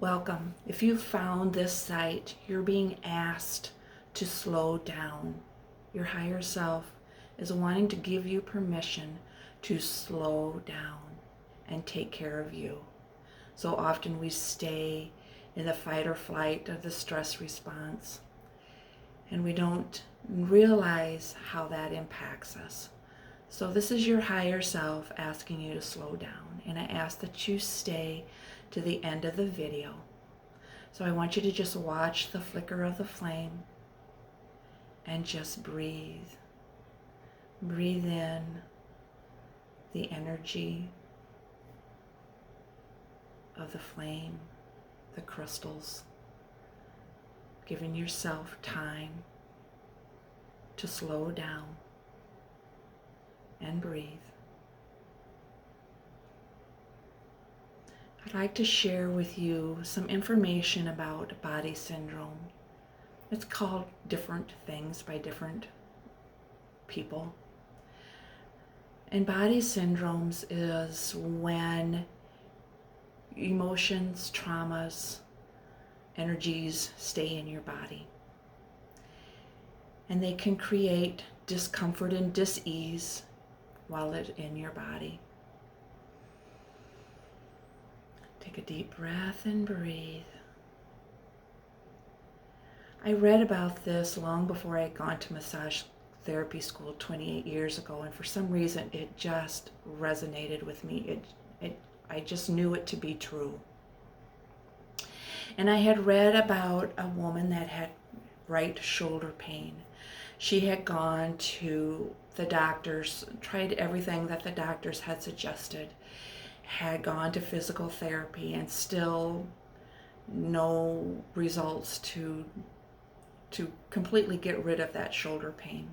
Welcome. If you found this site, you're being asked to slow down. Your higher self is wanting to give you permission to slow down and take care of you. So often we stay in the fight or flight of the stress response, and we don't realize how that impacts us. So this is your higher self asking you to slow down, and I ask that you stay to the end of the video. So I want you to just watch the flicker of the flame and just breathe. Breathe in the energy of the flame, the crystals, giving yourself time to slow down and breathe. I'd like to share with you some information about body syndrome. It's called different things by different people. And body syndromes is when emotions, traumas, energies stay in your body. And they can create discomfort and dis-ease while it's in your body. Take a deep breath and breathe. I read about this long before I had gone to massage therapy school 28 years ago, and for some reason it just resonated with me. I just knew it to be true. And I had read about a woman that had right shoulder pain. She had gone to the doctors, tried everything that the doctors had suggested, had gone to physical therapy, and still no results to completely get rid of that shoulder pain.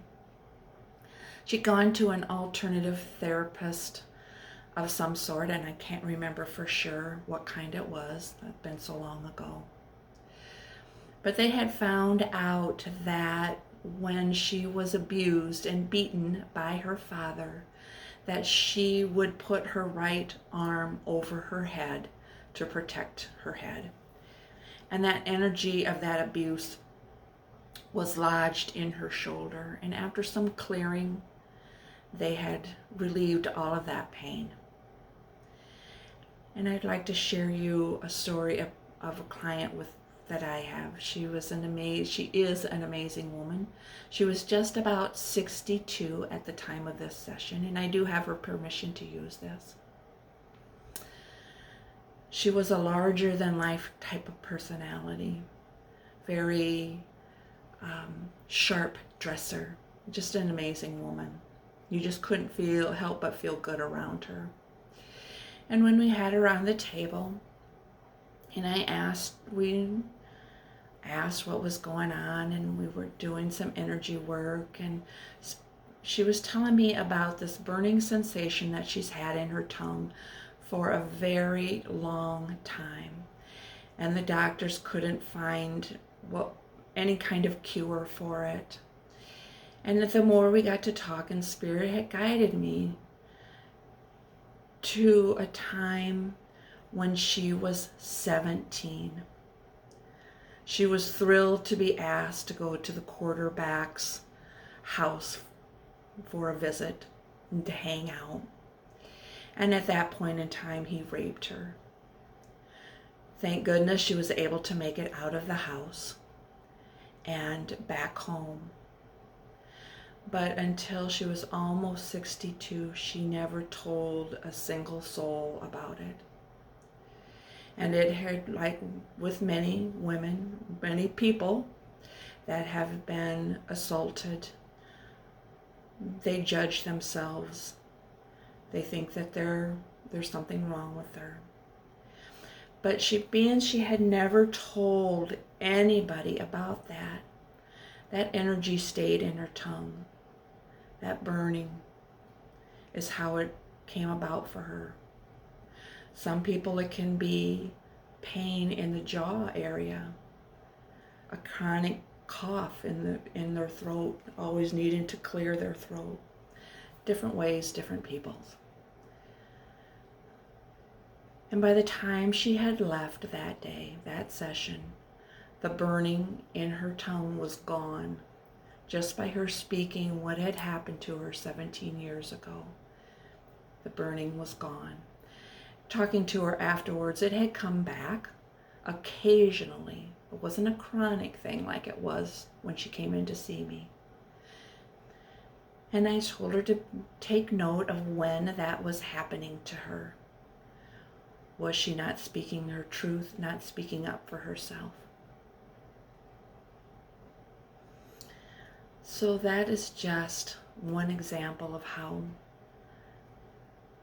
She'd gone to an alternative therapist of some sort, and I can't remember for sure what kind it was. It's been so long ago. But they had found out that when she was abused and beaten by her father, that she would put her right arm over her head to protect her head. And that energy of that abuse was lodged in her shoulder. And after some clearing, they had relieved all of that pain. And I'd like to share you a story of a client that I have. She is an amazing woman. She was just about 62 at the time of this session, and I do have her permission to use this. She was a larger than life type of personality, very sharp dresser, just an amazing woman. You just couldn't help but feel good around her. And when we had her on the table, and we asked what was going on, and we were doing some energy work, and she was telling me about this burning sensation that she's had in her tongue for a very long time. And the doctors couldn't find any kind of cure for it. And the more we got to talk, and Spirit had guided me to a time when she was 17. She was thrilled to be asked to go to the quarterback's house for a visit and to hang out. And at that point in time, he raped her. Thank goodness she was able to make it out of the house and back home. But until she was almost 62, she never told a single soul about it. And it had, like with many women, many people that have been assaulted, they judge themselves. They think that there's something wrong with her. But she had never told anybody about that energy stayed in her tongue. That burning is how it came about for her. Some people, it can be pain in the jaw area, a chronic cough in their throat, always needing to clear their throat. Different ways, different peoples. And by the time she had left that day, that session, the burning in her tongue was gone, just by her speaking what had happened to her 17 years ago. The burning was gone. Talking to her afterwards, it had come back occasionally. It wasn't a chronic thing like it was when she came in to see me. And I told her to take note of when that was happening to her. Was she not speaking her truth, not speaking up for herself? So that is just one example of how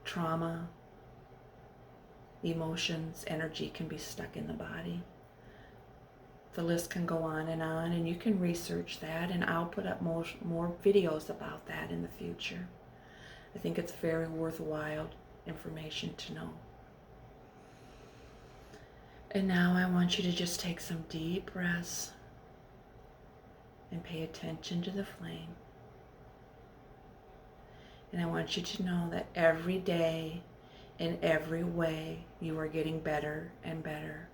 trauma, emotions, energy can be stuck in the body. The list can go on, and you can research that, and I'll put up more videos about that in the future. I think it's very worthwhile information to know. And now I want you to just take some deep breaths and pay attention to the flame. And I want you to know that every day, in every way, you are getting better and better.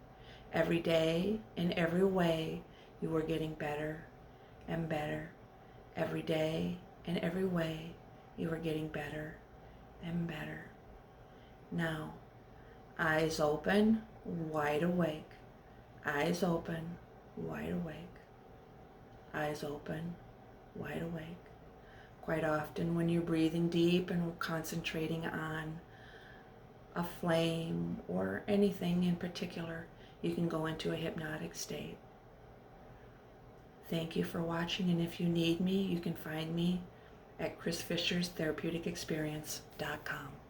Every day, in every way, you are getting better and better. Every day, in every way, you are getting better and better. Now, eyes open, wide awake. Eyes open, wide awake. Eyes open, wide awake. Quite often when you're breathing deep and concentrating on a flame or anything in particular, you can go into a hypnotic state. Thank you for watching, and if you need me, you can find me at chrisfisherstherapeuticexperience.com.